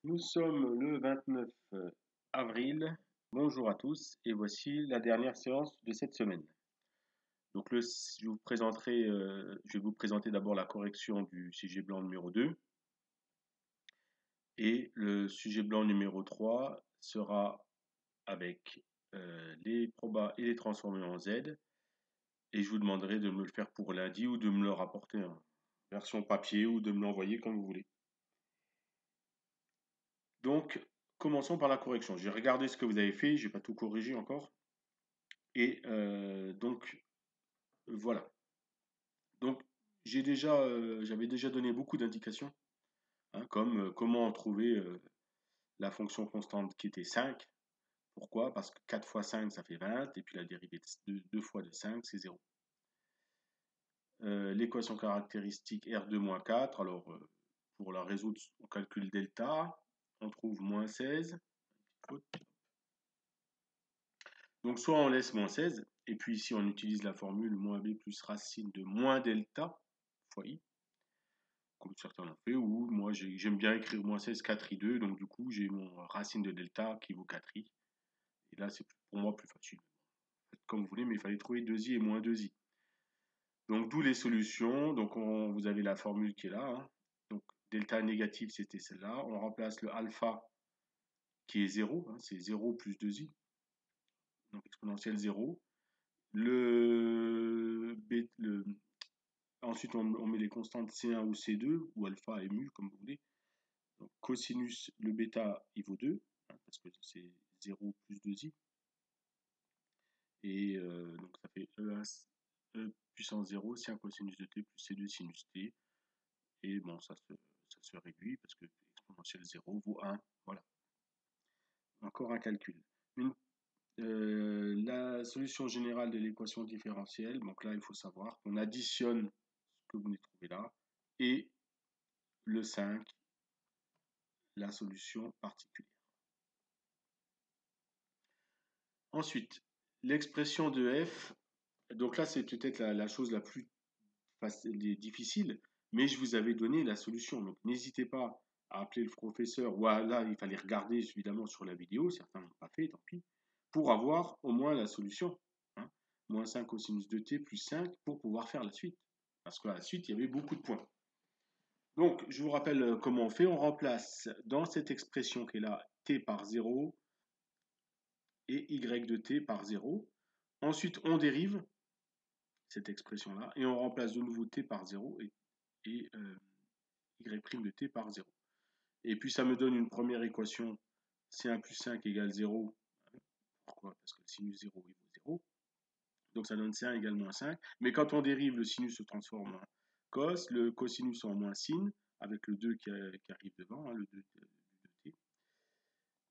Nous sommes le 29 avril. Bonjour à tous et voici la dernière séance de cette semaine. Donc je vais vous présenter d'abord la correction du sujet blanc numéro 2 et le sujet blanc numéro 3 sera avec les probas et les transformés en Z et je vous demanderai de me le faire pour lundi ou de me le rapporter en version papier ou de me l'envoyer comme vous voulez. Donc, commençons par la correction. J'ai regardé ce que vous avez fait, j'ai pas tout corrigé encore. Et donc, voilà. Donc, j'avais déjà donné beaucoup d'indications, hein, comme comment trouver la fonction constante qui était 5. Pourquoi? Parce que 4 fois 5, ça fait 20, et puis la dérivée de 2 fois de 5, c'est 0. L'équation caractéristique R2-4, alors pour la résoudre, on calcule delta, on trouve moins 16. Donc soit on laisse moins 16, et puis ici on utilise la formule moins b plus racine de moins delta fois i, comme certains l'ont fait, ou moi j'aime bien écrire moins 16 4i2, donc du coup j'ai mon racine de delta qui vaut 4i, et là c'est pour moi plus facile. Faites comme vous voulez, mais il fallait trouver 2i et moins 2i. Donc d'où les solutions, donc vous avez la formule qui est là, hein. Donc delta négative c'était celle-là, on remplace le alpha qui est 0, hein, c'est 0 plus 2i, donc exponentielle 0. Ensuite, on met les constantes C1 ou C2, ou alpha et mu, comme vous voulez. Donc, cosinus, le bêta, il vaut 2, hein, parce que c'est 0 plus 2i. Et donc, ça fait E puissance 0, c'est un cosinus de t plus C2 sinus t. Et bon, ça se réduit, parce que exponentielle 0 vaut 1. Voilà. Encore un calcul. La solution générale de l'équation différentielle, donc là, il faut savoir qu'on additionne ce que vous venez de trouver là, et le 5, la solution particulière. Ensuite, l'expression de f, donc là, c'est peut-être la chose la plus difficile, mais je vous avais donné la solution. Donc, n'hésitez pas à appeler le professeur, ou là, il fallait regarder évidemment sur la vidéo, certains n'ont pas fait, tant pis, pour avoir au moins la solution. Hein, moins 5 cosinus de t plus 5 pour pouvoir faire la suite. Parce que la suite, il y avait beaucoup de points. Donc, je vous rappelle comment on fait. On remplace dans cette expression qui est là, t par 0 et y de t par 0. Ensuite, on dérive cette expression-là et on remplace de nouveau t par 0 et y' de t par 0. Et puis, ça me donne une première équation, c1 plus 5 égale 0. Pourquoi? Parce que le sinus 0, il vaut 0. Donc, ça donne c1 égale moins 5. Mais quand on dérive, le sinus se transforme en cos, le cosinus en moins sin, avec le 2 qui arrive devant, hein, le 2 de t.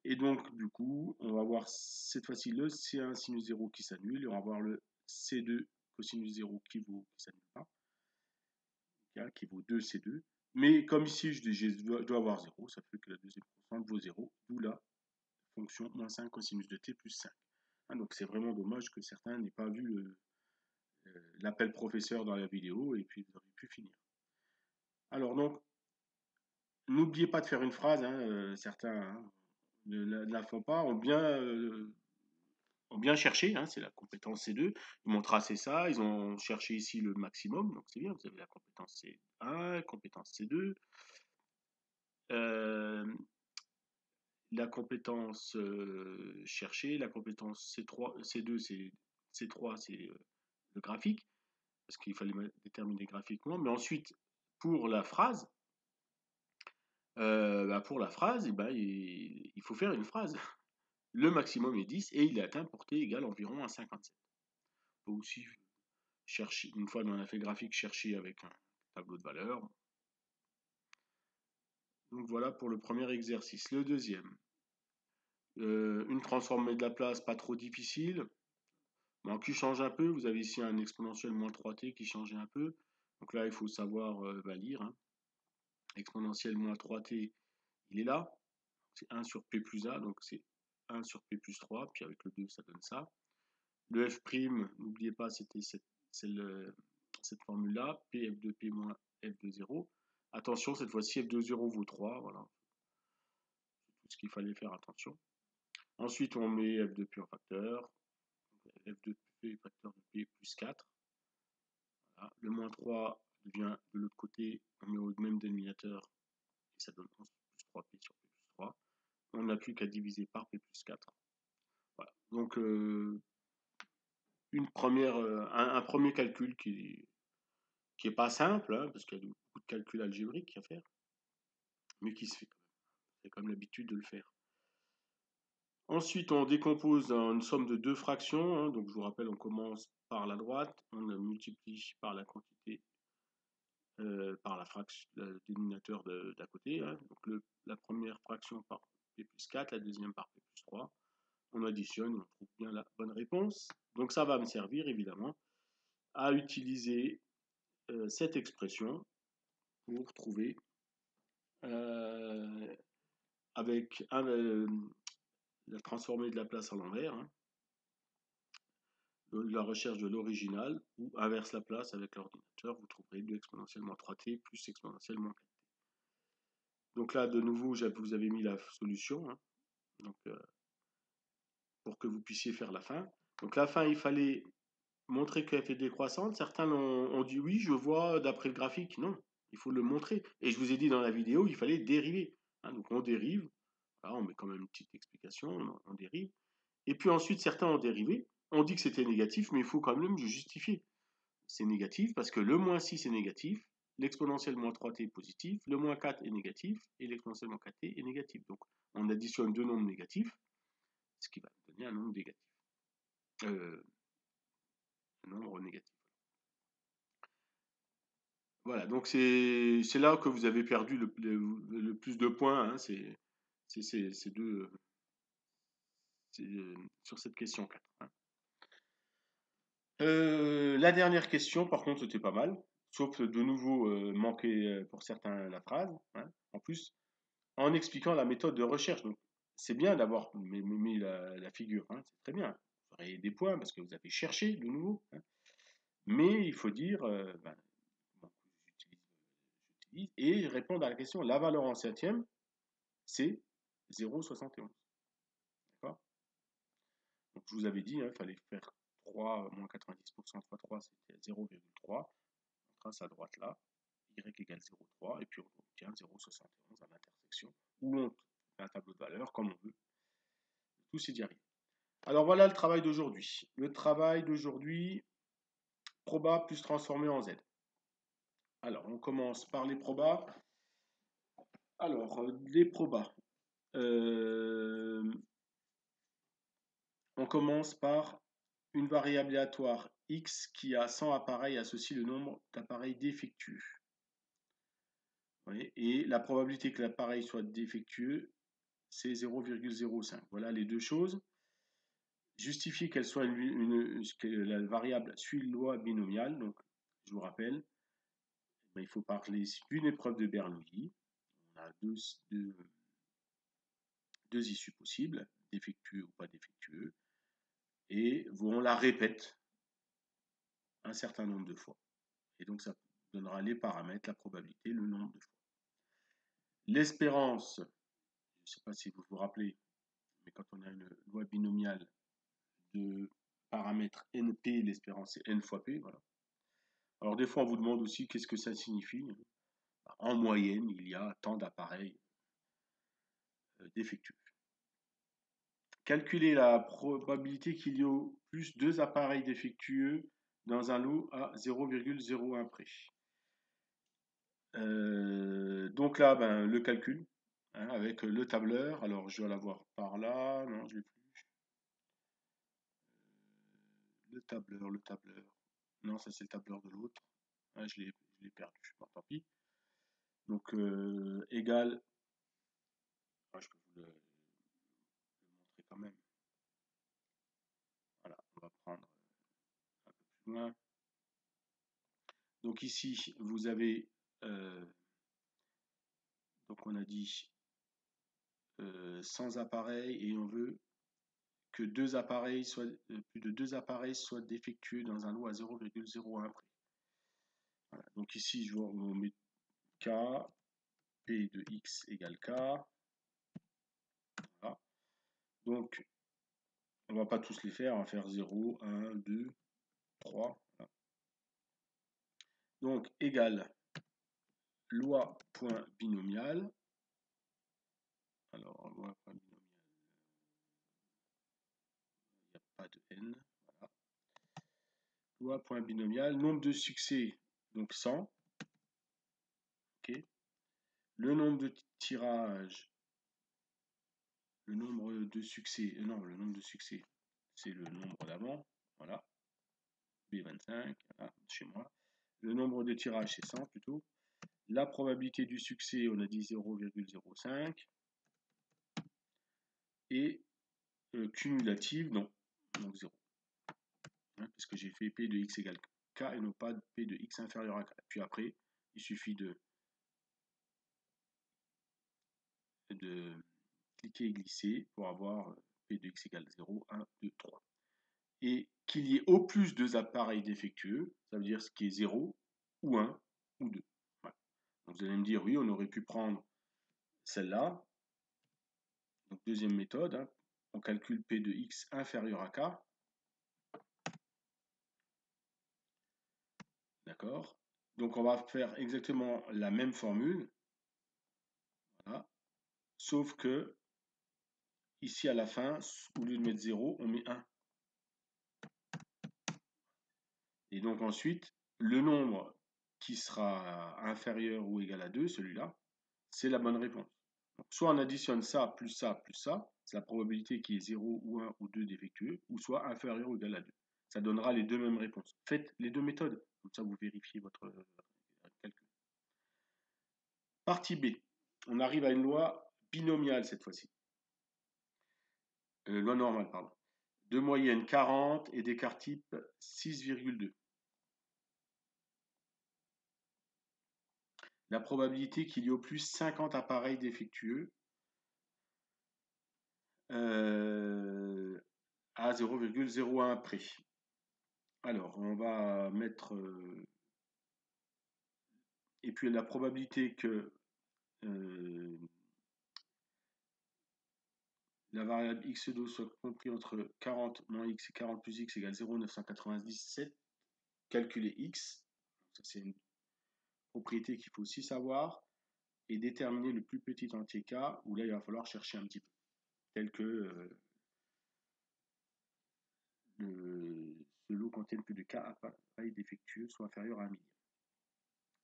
Et donc, du coup, on va avoir cette fois-ci le C1 sinus 0 qui s'annule, et on va avoir le C2 cosinus 0 qui s'annule pas, qui vaut 2C2. Mais comme ici, je dois avoir 0, ça fait que la deuxième constante vaut 0, d'où la fonction moins 5 cosinus de t plus 5. Hein, donc c'est vraiment dommage que certains n'aient pas vu l'appel professeur dans la vidéo, et puis vous auriez pu finir. Alors donc, n'oubliez pas de faire une phrase, hein, certains hein, ne la font pas, ont bien cherché, hein, c'est la compétence C2, ils m'ont tracé ça, ils ont cherché ici le maximum, donc c'est bien, vous avez la compétence C1, compétence C2, la compétence cherchée, la compétence C3, C2, C3, c'est le graphique, parce qu'il fallait déterminer graphiquement, mais ensuite, pour la phrase, il faut faire une phrase. Le maximum est 10 et il est atteint pour t égale environ à 57. Il faut aussi chercher, une fois dans l'effet graphique, chercher avec un tableau de valeurs. Donc voilà pour le premier exercice. Le deuxième, une transformée de la place pas trop difficile, mais qui change un peu. Vous avez ici un exponentiel moins 3t qui change un peu. Donc là, il faut savoir lire. Hein. Exponentiel moins 3t, il est là. C'est 1 sur p plus a, donc c'est 1 sur p plus 3, puis avec le 2, ça donne ça. Le f', n'oubliez pas, c'était cette formule-là, p f de p moins f de 0. Attention, cette fois-ci, f de 0 vaut 3, voilà. qu'il fallait faire attention. Ensuite, on met F2P en facteur. F2P facteur de P plus 4. Voilà. Le moins 3 devient de l'autre côté, on met au même dénominateur et ça donne 11 plus 3P sur P plus 3. On n'a plus qu'à diviser par P plus 4. Voilà. Donc, un premier calcul qui est pas simple, hein, parce qu'il y a beaucoup de calculs algébriques à faire, mais qui se fait quand même. C'est comme l'habitude de le faire. Ensuite, on décompose en une somme de deux fractions. Hein, donc, je vous rappelle, on commence par la droite, on multiplie par la quantité, par la fraction, le dénominateur d'à côté. Hein, donc, la première fraction par P plus 4, la deuxième par P plus 3. On additionne, on trouve bien la bonne réponse. Donc, ça va me servir, évidemment, à utiliser cette expression pour trouver avec la transformée de la place à l'envers, hein, la recherche de l'original, ou inverse la place avec l'ordinateur, vous trouverez 2 exponentielle moins 3t plus exponentielle moins 4t. Donc là, de nouveau, vous avez mis la solution, hein, donc, pour que vous puissiez faire la fin. Donc la fin, il fallait montrer que f est décroissante. Certains ont dit oui, je vois d'après le graphique. Non, il faut le montrer. Et je vous ai dit dans la vidéo, il fallait dériver. Hein, donc on dérive. Là, on met quand même une petite explication, on dérive. Et puis ensuite, certains ont dérivé. On dit que c'était négatif, mais il faut quand même justifier. C'est négatif parce que le moins 6 est négatif, l'exponentielle moins 3t est positif, le moins 4 est négatif, et l'exponentielle moins 4t est négatif. Donc on additionne deux nombres négatifs, ce qui va donner un nombre négatif. Un nombre négatif. Voilà, donc c'est là que vous avez perdu le plus de points, hein, c'est deux, sur cette question 4. Hein. La dernière question, par contre, c'était pas mal, sauf de nouveau manquer pour certains la phrase, hein, en plus, en expliquant la méthode de recherche. Donc, c'est bien d'avoir mis la figure, hein, c'est très bien. Vous aurez des points parce que vous avez cherché de nouveau, hein, mais il faut dire, j'utilise, et répondre à la question, la valeur en septième, c'est 0,71. D'accord? Donc, je vous avais dit, il fallait faire 3 moins 90% fois 3, c'était 0,3. On trace à droite là, y égale 0,3, et puis on obtient 0,71 à l'intersection, ou on fait un tableau de valeurs comme on veut. Tout c'est d'y arriver. Alors voilà le travail d'aujourd'hui. Le travail d'aujourd'hui, proba plus transformé en Z. Alors, on commence par les probas. Alors, les probas. On commence par une variable aléatoire x qui a 100 appareils associe le nombre d'appareils défectueux. Et la probabilité que l'appareil soit défectueux, c'est 0,05. Voilà les deux choses. Justifier qu'elle soit que la variable suit une loi binomiale. Donc, je vous rappelle, il faut parler d'une épreuve de Bernoulli. On a deux issues possibles, défectueux ou pas défectueux. Et on la répète un certain nombre de fois. Et donc, ça donnera les paramètres, la probabilité, le nombre de fois. L'espérance, je ne sais pas si vous vous rappelez, mais quand on a une loi binomiale de paramètres NP, l'espérance c'est N fois P. Voilà. Alors des fois on vous demande aussi qu'est-ce que ça signifie. En moyenne, il y a tant d'appareils défectueux. Calculer la probabilité qu'il y ait au plus 2 appareils défectueux dans un lot à 0,01 près. Donc là, le calcul, hein, avec le tableur. Alors je dois l'avoir par là. Non, je l'ai plus. Le tableur. Non, ça c'est le tableur de l'autre. Ah, je l'ai perdu. Bon, tant pis. Donc, égal. Ah, je peux vous le montrer quand même. Voilà, on va prendre un peu plus loin. Donc ici, vous avez, donc on a dit 100 appareils et on veut que plus de 2 appareils soient défectueux dans un lot à 0,01 près. Voilà. Donc ici, on met K, P de X égale K. Donc, on va pas tous les faire, on va faire 0, 1, 2, 3. Voilà. Donc, égale loi.binomial. Alors, loi.binomial, il n'y a pas de n. Voilà. Loi.binomial, nombre de succès, donc 100. Ok. Le nombre de tirages, le nombre de succès, non, le nombre de succès, c'est le nombre d'avant. Voilà. B25, voilà, chez moi. Le nombre de tirages, c'est 100 plutôt. La probabilité du succès, on a dit 0,05. Et cumulative, non, donc 0. Hein, parce que j'ai fait P de x égale K et non pas P de x inférieur à K. Puis après, il suffit de cliquer et glisser pour avoir P de x égale 0, 1, 2, 3. Et qu'il y ait au plus 2 appareils défectueux, ça veut dire ce qui est 0, ou 1, ou 2. Voilà. Donc vous allez me dire, oui, on aurait pu prendre celle-là. Donc deuxième méthode, hein, on calcule P de x inférieur à K. D'accord? Donc on va faire exactement la même formule. Voilà. Sauf que ici à la fin, au lieu de mettre 0, on met 1. Et donc ensuite, le nombre qui sera inférieur ou égal à 2, celui-là, c'est la bonne réponse. Donc, soit on additionne ça, plus ça, plus ça, c'est la probabilité qu'il y ait 0 ou 1 ou 2 défectueux, ou soit inférieur ou égal à 2. Ça donnera les deux mêmes réponses. Faites les deux méthodes, comme ça vous vérifiez votre calcul. Partie B. On arrive à une loi binomiale cette fois-ci. Loi normale, pardon. De moyenne 40 et d'écart type 6,2. La probabilité qu'il y ait au plus 50 appareils défectueux à 0,01 près. Alors, on va mettre... et puis la probabilité que la variable x2 soit comprise entre 40 moins x et 40 plus x égale 0,997. Calculer x. Ça, c'est une propriété qu'il faut aussi savoir. Et déterminer le plus petit entier k, où là, il va falloir chercher un petit peu. Tel que ce lot contienne plus de k appareils défectueux, soit inférieur à 1000.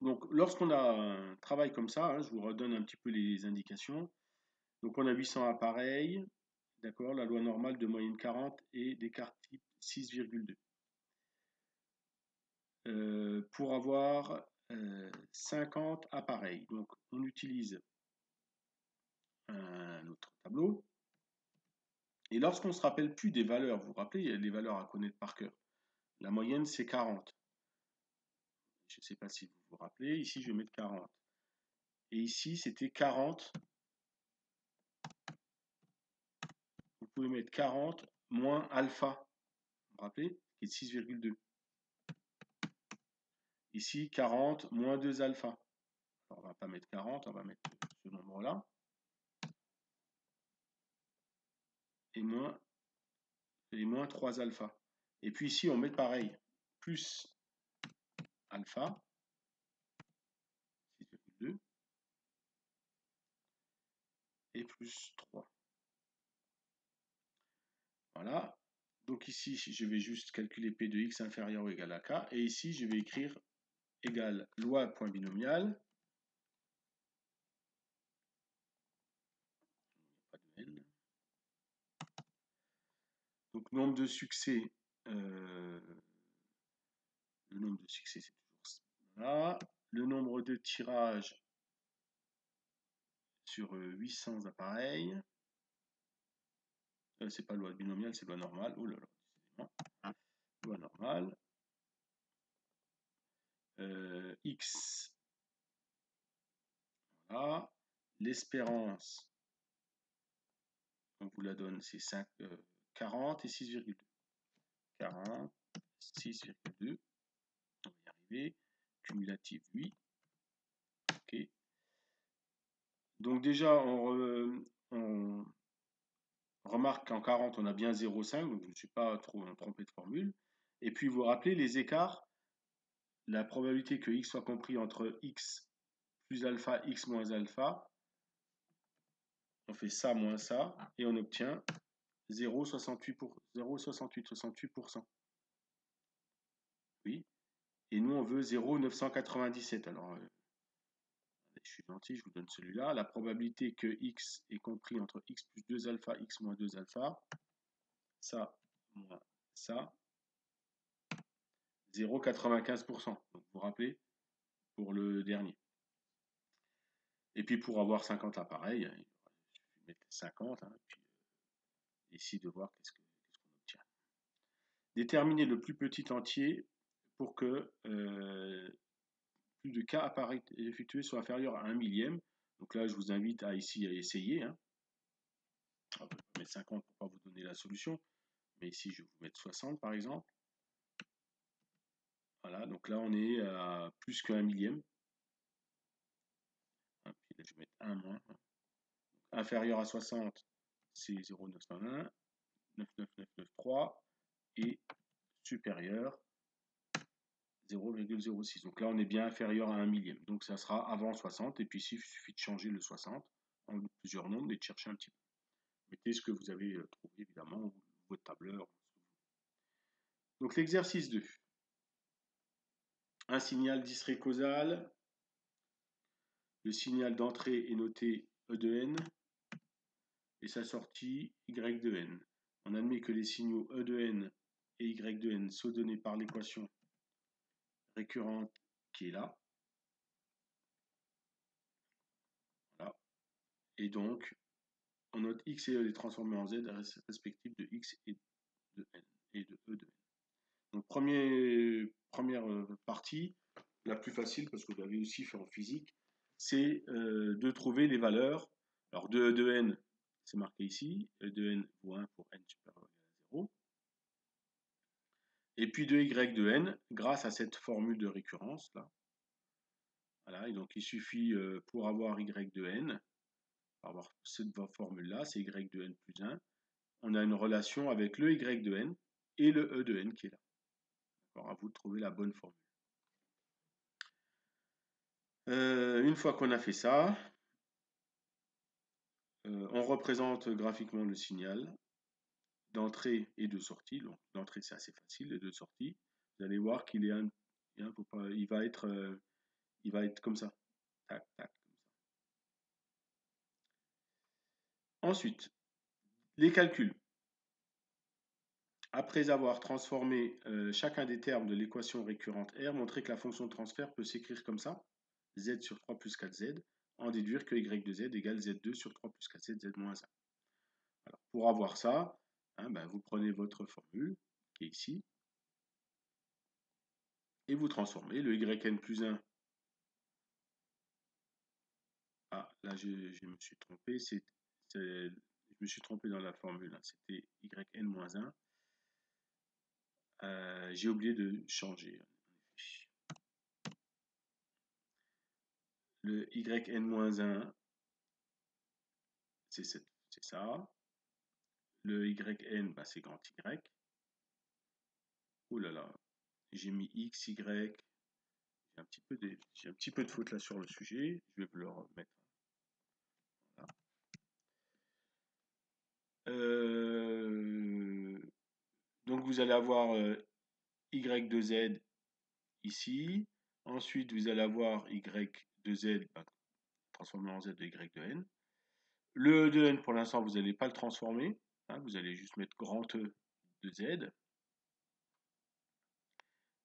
Donc, lorsqu'on a un travail comme ça, hein, je vous redonne un petit peu les indications. Donc, on a 800 appareils, d'accord, la loi normale de moyenne 40 et d'écart type 6,2. Pour avoir 50 appareils, donc on utilise un autre tableau. Et lorsqu'on ne se rappelle plus des valeurs, vous vous rappelez, il y a des valeurs à connaître par cœur. La moyenne, c'est 40. Je ne sais pas si vous vous rappelez. Ici, je vais mettre 40. Et ici, c'était 40. Vous pouvez mettre 40 moins alpha. Vous vous rappelez, qui est 6,2. Ici, 40 moins 2 alpha. Alors, on ne va pas mettre 40, on va mettre ce nombre-là. Et moins 3 alpha. Et puis ici, on met pareil. Plus alpha, 6,2. Et plus 3. Voilà. Donc ici, je vais juste calculer P de x inférieur ou égal à K. Et ici, je vais écrire égale loi.binomial. Pas de N. Donc nombre de succès. Le nombre de succès, c'est toujours là. Le nombre de tirages sur 800 appareils. C'est pas loi binomiale, c'est loi normale. Oh là là, excusez-moi. Loi normale. X. Voilà. L'espérance, on vous la donne, c'est 40 et 6,2. 40, 6,2. On va y arriver. Cumulative 8. Ok. Donc déjà, on Remarque qu'en 40, on a bien 0,5, donc je ne me suis pas trop trompé de formule. Et puis, vous vous rappelez, les écarts, la probabilité que x soit compris entre x plus alpha, x moins alpha, on fait ça moins ça, et on obtient 0,68%. Oui. Et nous, on veut 0,997. Alors, je suis gentil, je vous donne celui-là. La probabilité que x est compris entre x plus 2 alpha, x moins 2 alpha, ça moins ça, 0,95%. Donc, vous vous rappelez, pour le dernier. Et puis, pour avoir 50 là, pareil, il suffit de mettre 50, hein, puis ici de voir qu'est-ce qu'on obtient. Déterminer le plus petit entier pour que plus de cas effectués soit inférieur à 1 millième. Donc là, je vous invite à ici à essayer. Hein. On va mettre 50 pour ne pas vous donner la solution. Mais ici, je vais vous mettre 60 par exemple. Voilà, donc là, on est à plus qu'un millième. Hein, puis là, je vais mettre 1 moins. Hein. Inférieur à 60, c'est 0,901, 99993 et supérieur 0,06. Donc là, on est bien inférieur à 1 millième. Donc ça sera avant 60. Et puis ici, il suffit de changer le 60 en plusieurs nombres et de chercher un petit peu. Mettez ce que vous avez trouvé, évidemment, ou votre tableur. Donc l'exercice 2. Un signal distrait causal. Le signal d'entrée est noté E de n et sa sortie Y de n. On admet que les signaux E de n et Y de n sont donnés par l'équation récurrente qui est là. Voilà. Et donc, on note x et e est transformé en z respectifs de x et de n et de e de n. Donc première partie, la plus facile parce que vous l'avez aussi fait en physique, c'est de trouver les valeurs. Alors de e de n, c'est marqué ici, e de n vaut 1 pour n supérieur ou égal à 0. Et puis de y de n, grâce à cette formule de récurrence là. Voilà, et donc il suffit pour avoir y de n, pour avoir cette formule-là, c'est y de n plus 1, on a une relation avec le y de n et le e de n qui est là. Alors à vous de trouver la bonne formule. Une fois qu'on a fait ça, on représente graphiquement le signal d'entrée et de sortie. Donc l'entrée c'est assez facile, les deux sorties. Vous allez voir qu'il est il va être comme ça. Tac, tac, comme ça. Ensuite, les calculs. Après avoir transformé chacun des termes de l'équation récurrente R, montrer que la fonction de transfert peut s'écrire comme ça, z sur 3 plus 4z, en déduire que y de z égale z2 sur 3 plus 4z, z moins 1. Alors, pour avoir ça, hein, ben, vous prenez votre formule, qui est ici, et vous transformez le yn plus 1. Ah, là je me suis trompé, je me suis trompé dans la formule, hein, c'était yn moins 1. J'ai oublié de changer. Le yn-1, c'est ça. Le yn, bah, c'est grand Y. Oh là là, j'ai mis x, y. J'ai un petit peu de faute là sur le sujet. Je vais vous le remettre. Voilà. Donc vous allez avoir y de z ici. Ensuite, vous allez avoir y de z bah, transformé en z de y de n. Le e de n, pour l'instant, vous n'allez pas le transformer. Hein, vous allez juste mettre grand E de z.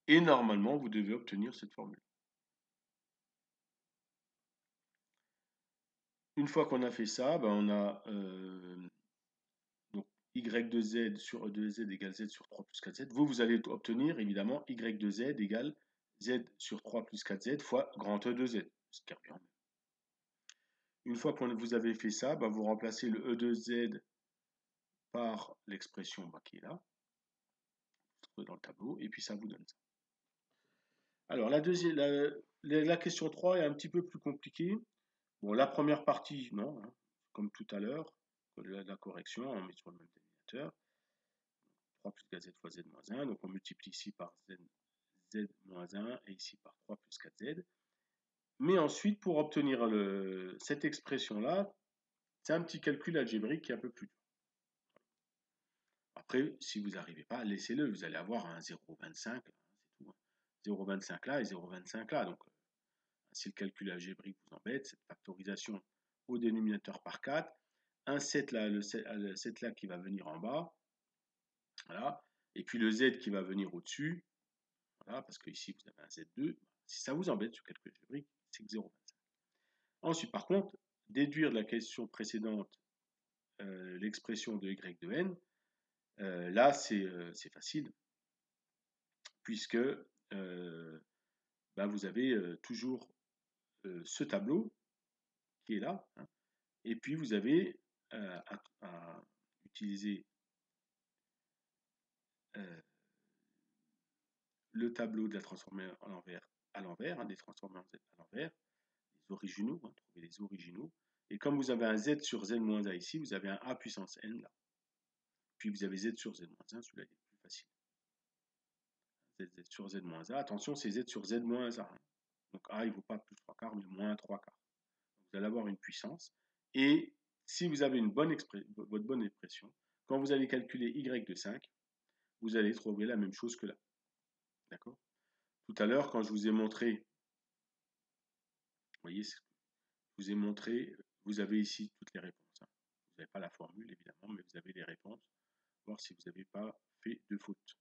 Et normalement, vous devez obtenir cette formule. Une fois qu'on a fait ça, ben on a donc y de z sur e de z égale z sur 3 plus 4z. Vous allez obtenir évidemment y de z égale z sur 3 plus 4z fois grand E de z. Ce qui revient. Une fois que vous avez fait ça, ben vous remplacez le E de z par l'expression qui est là, dans le tableau, et puis ça vous donne ça. Alors la question 3 est un petit peu plus compliquée. Bon, la première partie, non, hein, comme tout à l'heure, la correction, on met sur le même dénominateur. 3 plus 4z fois z moins 1. Donc on multiplie ici par z moins 1 et ici par 3 plus 4z. Mais ensuite, pour obtenir cette expression-là, c'est un petit calcul algébrique qui est un peu plus dur. Après, si vous n'arrivez pas, laissez-le. Vous allez avoir un 0,25, c'est tout. 0,25 là et 0,25 là. Donc, si le calcul algébrique vous embête, cette factorisation au dénominateur par 4, un 7 là, le 7 là qui va venir en bas, voilà, et puis le z qui va venir au-dessus, voilà, parce que ici vous avez un z2, si ça vous embête ce calcul algébrique, c'est que 0,25. Ensuite, par contre, déduire de la question précédente l'expression de y de n, là c'est facile, puisque vous avez toujours ce tableau qui est là, hein, et puis vous avez à utiliser le tableau de la transformée à l'envers, hein, des transformés en z à l'envers, les originaux, hein, trouver les originaux. Et comme vous avez un z sur z moins 1 ici, vous avez un a puissance n là. Puis vous avez z sur z moins 1, celui-là est plus facile. Z sur z moins 1, attention, c'est z sur z moins 1. Hein. Donc a, il ne vaut pas plus 3 quarts, mais moins 3 quarts. Donc, vous allez avoir une puissance. Et si vous avez votre bonne expression, quand vous allez calculer y de 5, vous allez trouver la même chose que là. D'accord? Tout à l'heure, quand je vous ai montré, vous voyez, je vous ai montré, vous avez ici toutes les réponses. Hein. Vous n'avez pas la formule, évidemment, mais vous avez les réponses. Voir si vous n'avez pas fait de faute.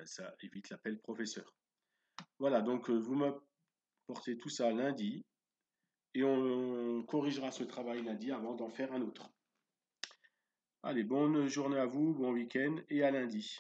Ça évite l'appel professeur. Voilà, donc vous m'apportez tout ça lundi et on corrigera ce travail lundi avant d'en faire un autre. Allez, bonne journée à vous, bon week-end et à lundi.